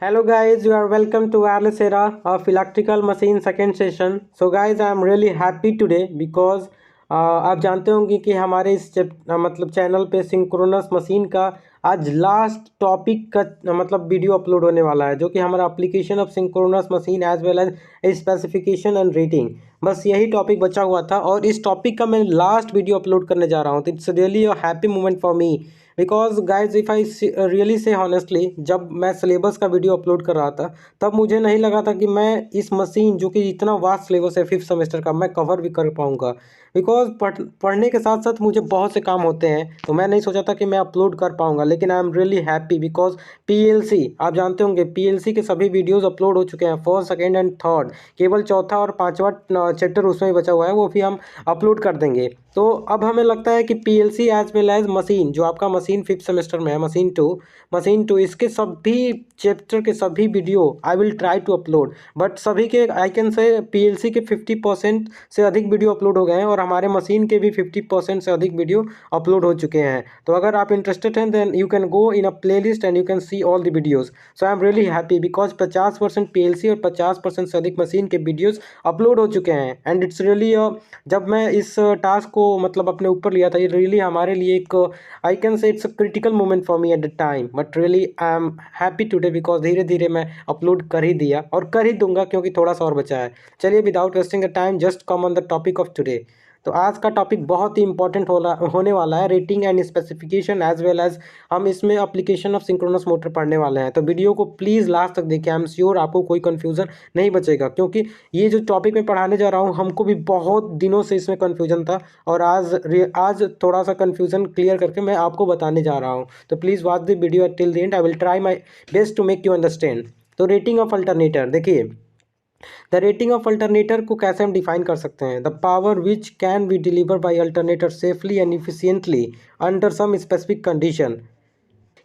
Hello guys, you are welcome to Wireless Era of Electrical Machine second session. So guys, I am really happy today because आप जानते होंगे कि हमारे इस मतलब चैनल पे सिंक्रोनस मशीन का आज लास्ट टॉपिक का मतलब वीडियो अपलोड होने वाला है, जो कि हमारा application of synchronous machine as well as specification and rating. बस यही टॉपिक बचा हुआ था और इस टॉपिक का मैं लास्ट वीडियो अपलोड करने जा रहा हूँ। तो it's really a happy moment for me because guys if I really say honestly, जब मैं सिलेबस का वीडियो अपलोड कर रहा था तब मुझे नहीं लगा था कि मैं इस मशीन जो कि इतना वास्ट सिलेबस है फिफ्थ सेमेस्टर का, मैं कवर भी कर पाऊंगा। बिकॉज पढ़ने के साथ साथ मुझे बहुत से काम होते हैं, तो मैं नहीं सोचा था कि मैं अपलोड कर पाऊंगा। लेकिन आई am really happy because PLC, आप जानते होंगे पीएलसी के सभी वीडियोस अपलोड हो चुके हैं, फर्स्ट सेकेंड एंड थर्ड। केवल चौथा और पांचवा चैप्टर उसमें बचा हुआ है, वो भी हम अपलोड कर देंगे। तो अब हमें लगता है कि PLC as well as machine, जो आपका मशीन फिफ्थ सेमेस्टर में है, मशीन टू इसके सभी चैप्टर के सभी video I will try to upload. But सभी के आई कैन से पीएलसी के 50% से अधिक वीडियो अपलोड हो गए हैं और हमारे मशीन के भी 50% से अधिक वीडियो अपलोड हो चुके हैं। तो अगर आप इंटरेस्टेड हैं then you can go in a playlist and you can see all the videos. So I am really happy because 50% PLC और 50% से अधिक मशीन के वीडियोज़ अपलोड हो चुके हैं। एंड इट्स रियली, जब मैं इस टास्क को मतलब अपने ऊपर लिया था, ये रियली हमारे लिए एक I can say it's a critical moment for me at the time. But really I am happy today because धीरे धीरे मैं अपलोड कर ही दिया और कर ही दूंगा, क्योंकि थोड़ा सा और बचा है। चलिए without wasting the time just come on the topic of today. तो आज का टॉपिक बहुत ही इंपॉर्टेंट होने वाला है, rating and specification as well as हम इसमें एप्लीकेशन ऑफ सिंक्रोनस मोटर पढ़ने वाले हैं। तो वीडियो को प्लीज़ लास्ट तक देखिए, आई एम श्योर आपको कोई कन्फ्यूज़न नहीं बचेगा, क्योंकि ये जो टॉपिक मैं पढ़ाने जा रहा हूँ हमको भी बहुत दिनों से इसमें कन्फ्यूजन था और आज थोड़ा सा कन्फ्यूजन क्लियर करके मैं आपको बताने जा रहा हूँ। तो please watch the video till the end, I will try my best to make you understand. तो रेटिंग ऑफ अल्टरनेटर देखिए, द रेटिंग ऑफ अल्टरनेटर को कैसे हम डिफाइन कर सकते हैं? The power which can be deliver by alternator safely and efficiently under some specific condition.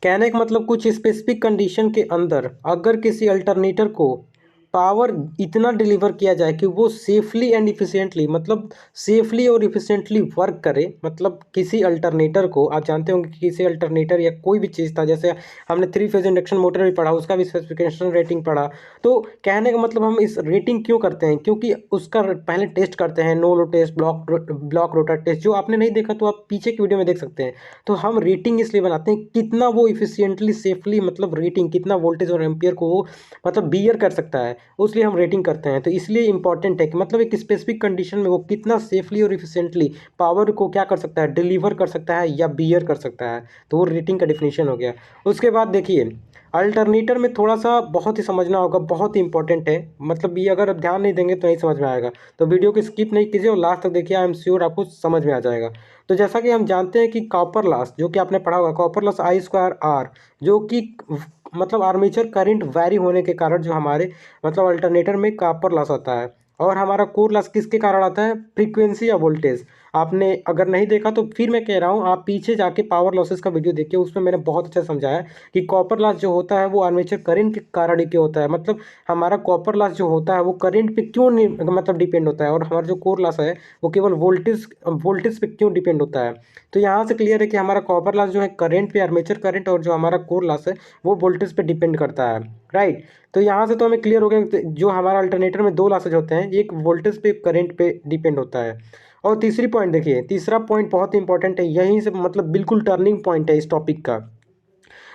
कहने का मतलब, कुछ स्पेसिफिक कंडीशन के अंदर अगर किसी अल्टरनेटर को पावर इतना डिलीवर किया जाए कि वो सेफली एंड इफिशिएंटली, मतलब सेफली और इफिशिएंटली वर्क करे। मतलब किसी अल्टरनेटर को, आप जानते होंगे कि किसी अल्टरनेटर या कोई भी चीज़ था, जैसे हमने 3 फेज इंडक्शन मोटर भी पढ़ा, उसका भी स्पेसिफिकेशन रेटिंग पढ़ा। तो कहने का मतलब, हम इस रेटिंग क्यों करते हैं? क्योंकि उसका पहले टेस्ट करते हैं, no load test, block rotor test. जो आपने नहीं देखा तो आप पीछे की वीडियो में देख सकते हैं। तो हम रेटिंग इसलिए बनाते हैं कितना वो इफिशियंटली सेफली, मतलब रेटिंग कितना वोल्टेज और एम्पियर को वो मतलब बियर कर सकता है, उसलिए हम रेटिंग करते हैं। तो इसलिए इंपॉर्टेंट है कि मतलब एक स्पेसिफिक कंडीशन में वो कितना सेफली और इफिशियंटली पावर को क्या कर सकता है, डिलीवर कर सकता है या बियर कर सकता है। तो वो रेटिंग का डिफिनीशन हो गया। उसके बाद देखिए, अल्टरनेटर में थोड़ा सा बहुत ही समझना होगा, बहुत ही इंपॉर्टेंट है। मतलब ये अगर आप ध्यान नहीं देंगे तो नहीं समझ में आएगा। तो वीडियो को स्किप नहीं कीजिए और लास्ट तक देखिए, आई एम श्योर आपको समझ में आ जाएगा। तो जैसा कि हम जानते हैं कि कॉपर लॉस, जो कि आपने पढ़ा होगा, copper loss I square R, जो कि मतलब आर्मेचर करंट वैरी होने के कारण जो हमारे मतलब अल्टरनेटर में कॉपर लॉस आता है। और हमारा कोर लॉस किसके कारण आता है? फ्रीक्वेंसी या वोल्टेज। आपने अगर नहीं देखा तो फिर मैं कह रहा हूँ, आप पीछे जाके पावर लॉसेस का वीडियो देखिए, उसमें मैंने बहुत अच्छा समझाया कि कॉपर लॉस जो होता है वो आर्मेचर करंट के कारण ही क्यों होता है। मतलब हमारा कॉपर लॉस जो होता है वो करंट पे क्यों नहीं मतलब डिपेंड होता है, और हमारा जो कोर लॉस है वो केवल वोल्टेज पे क्यों डिपेंड होता है। तो यहाँ से क्लियर है कि हमारा कॉपर लॉस जो है करंट पे, आर्मेचर करंट, और जो हमारा कोर लॉस है वो वोल्टेज पे डिपेंड करता है, राइट। तो यहाँ से तो हमें क्लियर हो गया कि जो हमारा अल्टरनेटर में दो लॉसेज होते हैं, एक वोल्टेज पे, करंट पे डिपेंड होता है। और तीसरी पॉइंट देखिए, तीसरा पॉइंट बहुत इंपॉर्टेंट है, यहीं से मतलब बिल्कुल टर्निंग पॉइंट है इस टॉपिक का।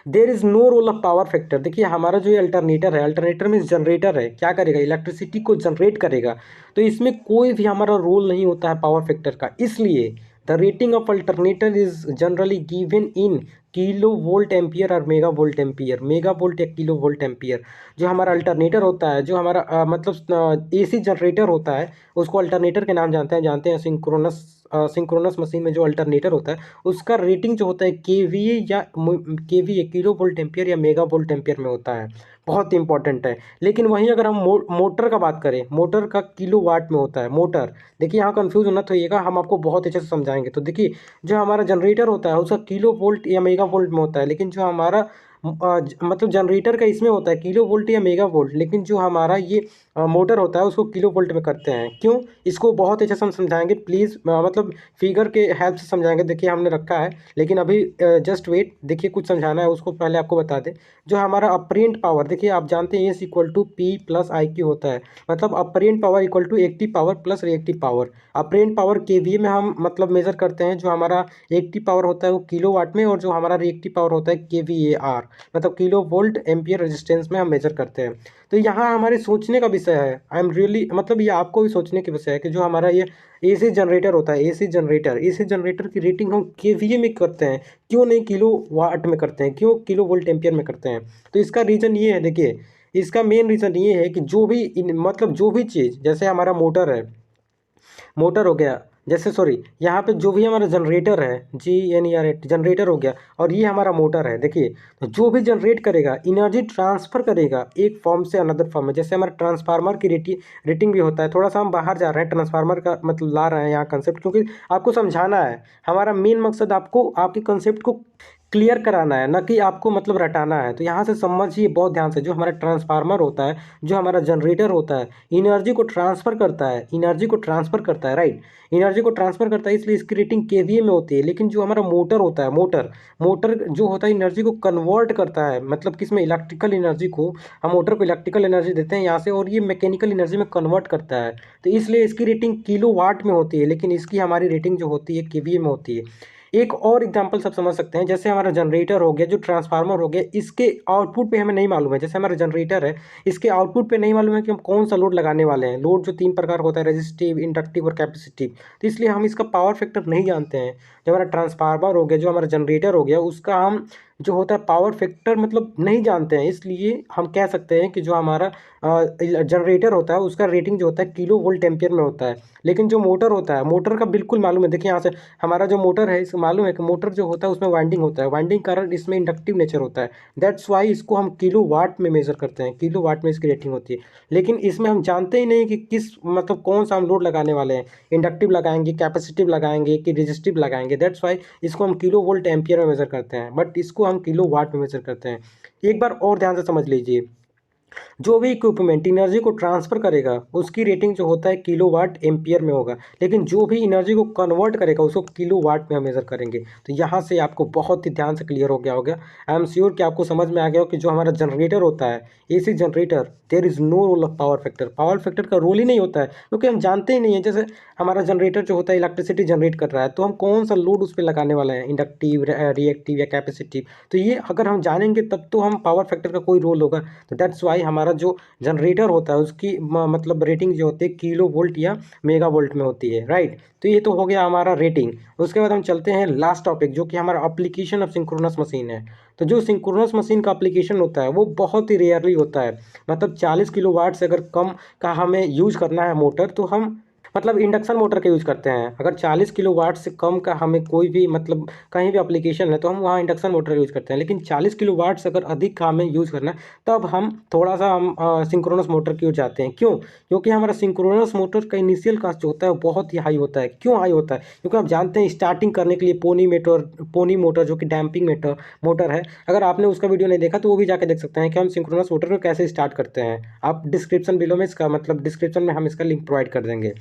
There is no role of power factor. देखिए हमारा जो ये अल्टरनेटर है, अल्टरनेटर में जनरेटर है, क्या करेगा? इलेक्ट्रिसिटी को जनरेट करेगा। तो इसमें कोई भी हमारा रोल नहीं होता है पावर फैक्टर का। इसलिए the rating of alternator is generally given in kilo volt ampere और mega volt ampere, mega volt या किलो वोल्ट एम्पियर। जो हमारा अल्टरनेटर होता है, जो हमारा मतलब एसी जनरेटर होता है, उसको अल्टरनेटर के नाम जानते हैं सिंक्रोनस मशीन में जो अल्टरनेटर होता है उसका रेटिंग जो होता है केवीए या केवीए, किलो वोल्ट एम्पियर या मेगा वोल्ट एम्पियर में होता है। बहुत इंपॉर्टेंट है। लेकिन वहीं अगर हम मोटर का बात करें, मोटर का किलो वाट में होता है। मोटर, देखिए यहाँ कंफ्यूज होना होइएगा, हम आपको बहुत अच्छे से समझाएंगे। तो देखिए, जो हमारा जनरेटर होता है उसका किलो वोल्ट या मेगा वोल्ट में होता है, लेकिन जो हमारा मतलब जनरेटर का इसमें होता है किलो वोल्ट या मेगा वोल्ट, लेकिन जो हमारा ये मोटर होता है उसको किलो वोल्ट में करते हैं। क्यों? इसको बहुत अच्छे से हम समझाएंगे, प्लीज़ मतलब फिगर के हेल्प से समझाएंगे। देखिए हमने रखा है, लेकिन अभी जस्ट वेट, देखिए कुछ समझाना है उसको पहले आपको बता दें। जो हमारा अपरेंट पावर, देखिए आप जानते हैं S equal to P plus I Q होता है। मतलब apparent power equal to active power plus reactive power. Apparent power kVA में हम मतलब मेजर करते हैं, जो हमारा एक्टिव पावर होता है वो किलो वाट में, और जो हमारा रिएक्टिव पावर होता है केवीएआर, मतलब किलो वोल्ट एम्पियर रेजिस्टेंस में हम मेजर करते हैं। तो यहाँ हमारे सोचने का विषय है, आई एम रियली मतलब ये आपको भी सोचने के विषय है कि जो हमारा ये एसी जनरेटर होता है, एसी जनरेटर की रेटिंग हम केवीए में करते हैं, क्यों नहीं किलो वाट में करते हैं, क्यों किलो वोल्ट एम्पियर में करते हैं? तो इसका रीज़न ये है, देखिए इसका मेन रीज़न ये है कि जो भी मतलब जो भी चीज़, जैसे हमारा मोटर है, मोटर हो गया, जैसे सॉरी यहाँ पे जो भी हमारा जनरेटर है, GNER जनरेटर हो गया, और ये हमारा मोटर है। देखिए तो जो भी जनरेट करेगा एनर्जी ट्रांसफ़र करेगा एक फॉर्म से अनदर फॉर्म में। जैसे हमारा ट्रांसफार्मर की रेटिंग भी होता है। थोड़ा सा हम बाहर जा रहे हैं, ट्रांसफार्मर का मतलब ला रहे हैं यहाँ कंसेप्ट, क्योंकि आपको समझाना है। हमारा मेन मकसद आपको आपके कंसेप्ट को क्लियर कराना है, ना कि आपको मतलब रटाना है। तो यहाँ से समझिए बहुत ध्यान से, जो हमारा ट्रांसफार्मर होता है, जो हमारा जनरेटर होता है, एनर्जी को ट्रांसफ़र करता है, एनर्जी को ट्रांसफ़र करता है, राइट। एनर्जी को ट्रांसफ़र करता है, इसलिए इसकी रेटिंग केवीए में होती है। लेकिन जो हमारा मोटर होता है, मोटर मोटर जो होता है एनर्जी को कन्वर्ट करता है, मतलब किसमें, इलेक्ट्रिकल एनर्जी को, हम मोटर को इलेक्ट्रिकल एनर्जी देते हैं यहाँ से, और ये मैकेनिकल एनर्जी में कन्वर्ट करता है। तो इसलिए इसकी रेटिंग किलो वाट में होती है, लेकिन इसकी हमारी रेटिंग जो होती है केवीए में होती है। एक और एग्जांपल सब समझ सकते हैं, जैसे हमारा जनरेटर हो गया, जो ट्रांसफार्मर हो गया, इसके आउटपुट पे हमें नहीं मालूम है। जैसे हमारा जनरेटर है, इसके आउटपुट पे नहीं मालूम है कि हम कौन सा लोड लगाने वाले हैं। लोड जो 3 प्रकार होता है, रेजिस्टिव, इंडक्टिव और कैपेसिटिव। तो इसलिए हम इसका पावर फैक्टर नहीं जानते हैं। जो हमारा ट्रांसफार्मर हो गया, जो हमारा जनरेटर हो गया, उसका हम जो होता है पावर फैक्टर मतलब नहीं जानते हैं। इसलिए हम कह सकते हैं कि जो हमारा जनरेटर होता है उसका रेटिंग जो होता है किलो वोल्ट एम्पियर में होता है। लेकिन जो मोटर होता है, मोटर का बिल्कुल मालूम है। देखिए यहाँ से हमारा जो मोटर है, इसको मालूम है कि मोटर जो होता है उसमें वाइंडिंग होता है, वाइंडिंग कारण इसमें इंडक्टिव नेचर होता है। दैट्स वाई इसको हम किलो वाट में मेजर करते हैं, किलो वाट में इसकी रेटिंग होती है। लेकिन इसमें हम जानते ही नहीं कि किस मतलब कौन सा हम लोड लगाने वाले हैं, इंडक्टिव लगाएंगे, कैपेसिटिव लगाएंगे कि रेजिस्टिव लगाएंगे। दैट्स वाई इसको हम किलो वोल्ट एम्पियर में मेजर करते हैं, बट इसको हम किलो वाट में मेजर करते हैं। एक बार और ध्यान से समझ लीजिए, जो भी इक्विपमेंट एनर्जी को ट्रांसफर करेगा उसकी रेटिंग जो होता है किलो वाट एम्पियर में होगा, लेकिन जो भी एनर्जी को कन्वर्ट करेगा उसको किलो वाट में हम मेजर करेंगे। तो यहाँ से आपको बहुत ही ध्यान से क्लियर हो गया होगा। आई एम श्योर कि आपको समझ में आ गया हो कि जो हमारा जनरेटर होता है, AC generator, there is no role of power factor. Power factor का रोल ही नहीं होता है, क्योंकि हम जानते ही नहीं है। जैसे हमारा जनरेटर जो होता है इलेक्ट्रिसिटी जनरेट कर रहा है, तो हम कौन सा लोड उस पर लगाने वाले हैं, इंडक्टिव, रिएक्टिव या कैपेसिटिव। तो ये अगर हम जानेंगे तब तो हम पावर फैक्टर का कोई रोल होगा। तो दैट्स वाई हमारा जो जनरेटर होता है उसकी मतलब रेटिंग जो होती है किलो वोल्ट या मेगा वोल्ट में होती है, राइट। तो ये तो हो गया हमारा रेटिंग। उसके बाद हम चलते हैं लास्ट टॉपिक, जो कि हमारा एप्लीकेशन ऑफ सिंक्रोनस मशीन है। तो जो सिंक्रोनस मशीन का एप्लीकेशन होता है वो बहुत ही रेयरली होता है। मतलब 40 किलो वाट से अगर कम का हमें यूज़ करना है मोटर, तो हम मतलब इंडक्शन मोटर का यूज़ करते हैं। अगर 40 किलो वाट से कम का हमें कोई भी मतलब कहीं भी एप्लीकेशन है, तो हम वहाँ इंडक्शन मोटर का यूज़ करते हैं। लेकिन 40 किलो वाट से अगर अधिक का हमें यूज़ करना है, तब हम थोड़ा सा हम सिंक्रोनस मोटर की ओर जाते हैं। क्यों? क्योंकि हमारा सिंक्रोनस मोटर का इनिशियल कास्ट जो होता है वो बहुत ही हाई होता है। क्यों हाई होता है? क्योंकि आप जानते हैं स्टार्टिंग करने के लिए पोनी मोटर जो कि डैम्पिंग मोटर है, अगर आपने उसका वीडियो नहीं देखा तो वो भी जाके देख सकते हैं कि हम सिंक्रोनस मोटर को कैसे स्टार्ट करते हैं। आप डिस्क्रिप्शन बिलो में इसका मतलब डिस्क्रिप्शन में हम इसका लिंक प्रोवाइड कर देंगे।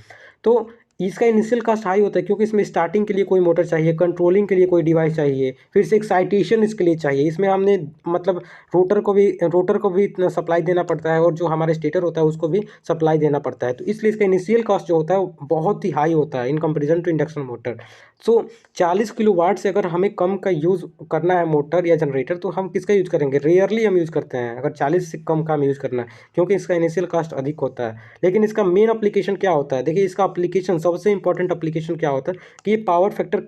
तो इसका इनिशियल कास्ट हाई होता है, क्योंकि इसमें स्टार्टिंग के लिए कोई मोटर चाहिए, कंट्रोलिंग के लिए कोई डिवाइस चाहिए, फिर से एक्साइटेशन इसके लिए चाहिए। इसमें हमने मतलब रोटर को भी इतना सप्लाई देना पड़ता है, और जो हमारा स्टेटर होता है उसको भी सप्लाई देना पड़ता है। तो इसलिए इसका इनिशियल कॉस्ट जो होता है वो बहुत ही हाई होता है in comparison to induction motor. So 40 kilowatt से अगर हमें कम का यूज़ करना है मोटर या जनरेटर, तो हम किसका यूज़ करेंगे? रेयरली हम यूज़ करते हैं अगर 40 से कम का हम यूज़ करना है, क्योंकि इसका इनिशियल कॉस्ट अधिक होता है। लेकिन इसका मेन एप्लीकेशन क्या होता है? देखिए इसका एप्लीकेशन सबसे इंपॉर्टेंट एप्लीकेशन क्या होता है कि ये पावर फैक्टर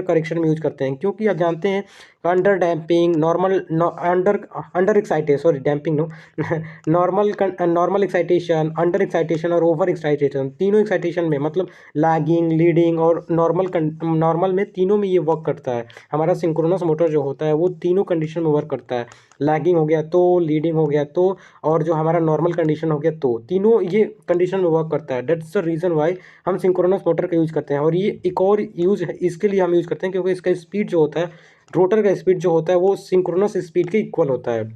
करेक्शन में यूज करते हैं। क्योंकि आप जानते हैं under damping, under excitation, sorry damping no normal excitation, under excitation और ओवर एक्साइटेशन, तीनों एक्साइटेशन में मतलब लैगिंग, लीडिंग और नॉर्मल में, तीनों में ये वर्क करता है। हमारा सिंक्रोनस मोटर जो होता है वो तीनों कंडीशन में वर्क करता है। लैगिंग हो गया तो, लीडिंग हो गया तो, और जो हमारा नॉर्मल कंडीशन हो गया तो, तीनों ये कंडीशन में वर्क करता है। दैट्स द रीज़न वाई हम सिंक्रोनस मोटर का यूज़ करते हैं। और ये एक और यूज़ है इसके लिए हम यूज़ करते हैं, क्योंकि इसका स्पीड जो होता है रोटर का स्पीड जो होता है वो सिंक्रोनस स्पीड के इक्वल होता है।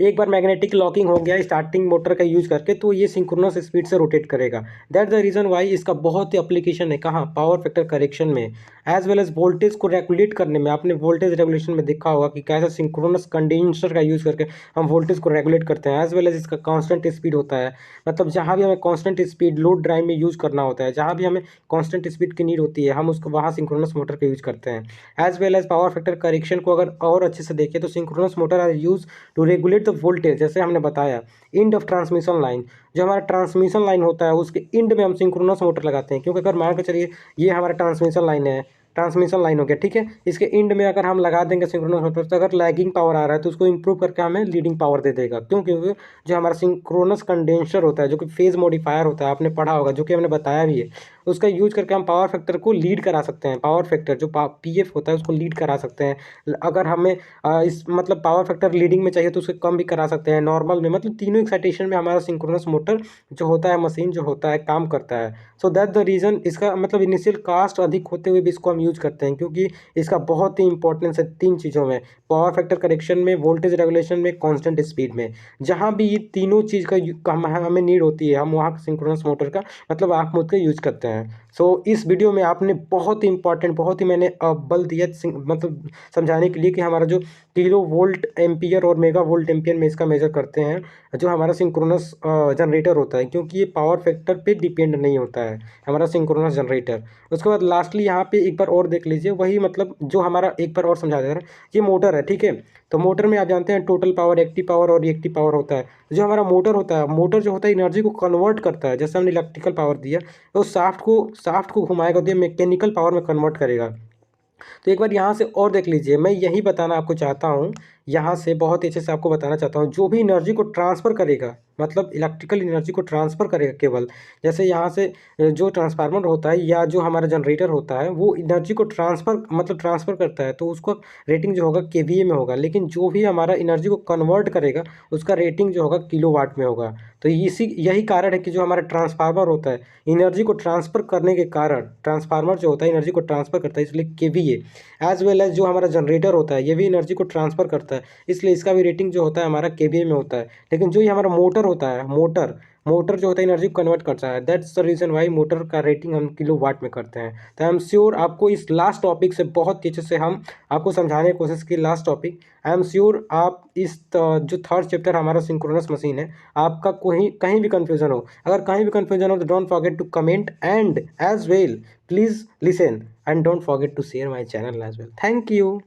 एक बार मैग्नेटिक लॉकिंग हो गया स्टार्टिंग मोटर का यूज करके तो ये सिंक्रोनस स्पीड से रोटेट करेगा। दैट द रीज़न वाई इसका बहुत ही एप्लीकेशन है कहाँ, पावर फैक्टर करेक्शन में, एज वेल एज वोल्टेज को रेगुलेट करने में। आपने वोल्टेज रेगुलेशन में देखा होगा कि कैसे सिंक्रोनस कंडेंसर का यूज़ करके हम वोल्टेज को रेगुलेट करते हैं। एज वेल एज इसका कांस्टेंट स्पीड होता है, मतलब जहाँ भी हमें कांस्टेंट स्पीड लोड ड्राइव में यूज़ करना होता है, जहाँ भी हमें कांस्टेंट स्पीड की नीड होती है, हम उसको वहाँ सिंक्रोनस मोटर का यूज़ करते हैं। As well as power factor correction को अगर और अच्छे से देखें तो synchronous motor are use to regulate the voltage. जैसे हमने बताया इंड ऑफ ट्रांसमिशन लाइन, जो हमारा ट्रांसमिशन लाइन होता है उसके इंड में हम सिंक्रोनस मोटर लगाते हैं, क्योंकि अगर मान के चलिए ये हमारा ट्रांसमिशन लाइन है, ट्रांसमिशन लाइन हो गया, ठीक है, इसके इंड में अगर हम लगा देंगे सिंक्रोनस मोटर तो अगर लैगिंग पावर आ रहा है तो उसको इंप्रूव करके हमें लीडिंग पावर दे देगा। क्यों? क्योंकि जो हमारा सिंक्रोनस कंडेंसर होता है जो कि फेज मॉडिफायर होता है, आपने पढ़ा होगा, जो कि हमने बताया भी है, उसका यूज करके हम पावर फैक्टर को लीड करा सकते हैं। पावर फैक्टर जो पीएफ होता है उसको लीड करा सकते हैं। अगर हमें इस मतलब पावर फैक्टर लीडिंग में चाहिए तो उसको कम भी करा सकते हैं, नॉर्मल में, मतलब तीनों एक्साइटेशन में हमारा सिंक्रोनस मोटर जो होता है, मशीन जो होता है, काम करता है। सो दैट द रीज़न इसका मतलब इनिशियल कास्ट अधिक होते हुए भी इसको हम यूज करते हैं, क्योंकि इसका बहुत ही इंपॉर्टेंस है तीन चीज़ों में, पावर फैक्टर करेक्शन में, वोल्टेज रेगुलेशन में, कांस्टेंट स्पीड में। जहाँ भी ये तीनों चीज़ का हमें नीड होती है हम वहाँ सिंक्रोनस मोटर का मतलब आँख मूंद के यूज करते हैं। सो इस वीडियो में आपने बहुत ही इंपॉर्टेंट, बहुत ही मैंने बल दिया मतलब समझाने के लिए कि हमारा जो किलो वोल्ट एम्पियर और मेगा वोल्ट एम्पियर में इसका मेजर करते हैं जो हमारा सिंक्रोनस जनरेटर होता है, क्योंकि ये पावर फैक्टर पे डिपेंड नहीं होता है हमारा सिंक्रोनस जनरेटर। उसके बाद लास्टली यहाँ पे एक बार और देख लीजिए, वही मतलब जो हमारा एक बार और समझा दे रहा है, ये मोटर है, ठीक है। तो मोटर में आप जानते हैं टोटल पावर, एक्टिव पावर और रिएक्टिव पावर होता है। जो हमारा मोटर होता है, मोटर जो होता है एनर्जी को कन्वर्ट करता है, जैसे हमने इलेक्ट्रिकल पावर दिया तो शाफ्ट को घुमाएगा तो ये मैकेनिकल पावर में कन्वर्ट करेगा। तो एक बार यहाँ से और देख लीजिए, मैं यही बताना आपको चाहता हूँ, यहाँ से बहुत ही अच्छे से आपको बताना चाहता हूँ, जो भी एनर्जी को ट्रांसफ़र करेगा, मतलब इलेक्ट्रिकल एनर्जी को ट्रांसफ़र करेगा केवल, जैसे यहाँ से जो ट्रांसफार्मर होता है या जो हमारा जनरेटर होता है वो एनर्जी को ट्रांसफ़र करता है, तो उसको रेटिंग जो होगा केवीए में होगा, लेकिन जो भी हमारा एनर्जी को कन्वर्ट करेगा उसका रेटिंग जो होगा किलोवाट में होगा। तो यही कारण है कि जो हमारा ट्रांसफार्मर होता है एनर्जी को ट्रांसफ़र करने के कारण, ट्रांसफार्मर जो होता है एनर्जी को ट्रांसफ़र करता है, इसलिए केवीए। एज वेल एज जो हमारा जनरेटर होता है ये भी एनर्जी को ट्रांसफ़र करता है, इसलिए इसका भी रेटिंग जो होता है हमारा केवीए में होता है। लेकिन जो ये हमारा मोटर होता है, मोटर जो होता है एनर्जी को कन्वर्ट करता है, that's the reason why motor का रेटिंग हम किलो वाट में करते हैं। तो आई एम श्योर आपको इस लास्ट टॉपिक से बहुत अच्छे से हम आपको समझाने की कोशिश की। Last topic, I am sure आप इस जो थर्ड चैप्टर हमारा सिंक्रोनस मशीन है, आपका कोई कहीं भी कन्फ्यूजन हो, अगर कहीं भी कन्फ्यूजन हो तो don't forget to comment and as well please listen and don't forget to share my channel as well. Thank you.